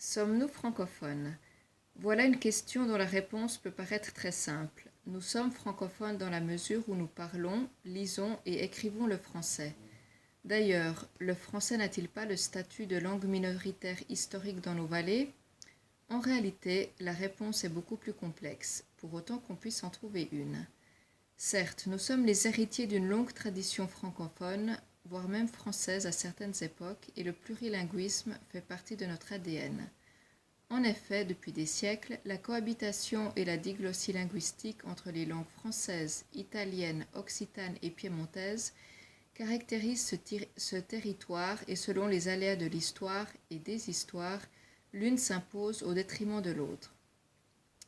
Sommes-nous francophones? Voilà une question dont la réponse peut paraître très simple. Nous sommes francophones dans la mesure où nous parlons, lisons et écrivons le français. D'ailleurs, le français n'a-t-il pas le statut de langue minoritaire historique dans nos vallées? En réalité, la réponse est beaucoup plus complexe, pour autant qu'on puisse en trouver une. Certes, nous sommes les héritiers d'une longue tradition francophone, voire même française à certaines époques, et le plurilinguisme fait partie de notre ADN. En effet, depuis des siècles, la cohabitation et la diglossie linguistique entre les langues françaises, italiennes, occitanes et piémontaises caractérisent ce territoire et selon les aléas de l'histoire et des histoires, l'une s'impose au détriment de l'autre.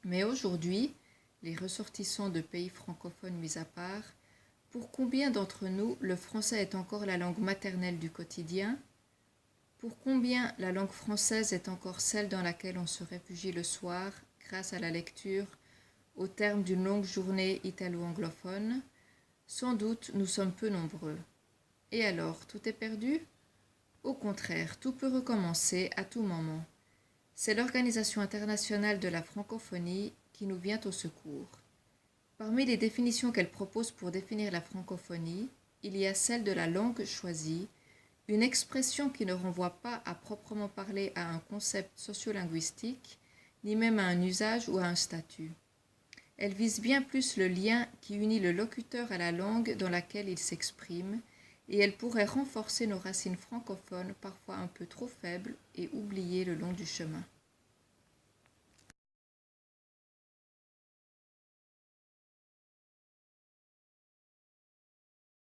Mais aujourd'hui, les ressortissants de pays francophones mis à part, pour combien d'entre nous le français est encore la langue maternelle du quotidien? Pour combien la langue française est encore celle dans laquelle on se réfugie le soir grâce à la lecture au terme d'une longue journée italo-anglophone? Sans doute nous sommes peu nombreux. Et alors, tout est perdu? Au contraire, tout peut recommencer à tout moment. C'est l'Organisation internationale de la francophonie qui nous vient au secours. Parmi les définitions qu'elle propose pour définir la francophonie, il y a celle de la langue choisie, une expression qui ne renvoie pas à proprement parler à un concept sociolinguistique, ni même à un usage ou à un statut. Elle vise bien plus le lien qui unit le locuteur à la langue dans laquelle il s'exprime, et elle pourrait renforcer nos racines francophones parfois un peu trop faibles et oubliées le long du chemin.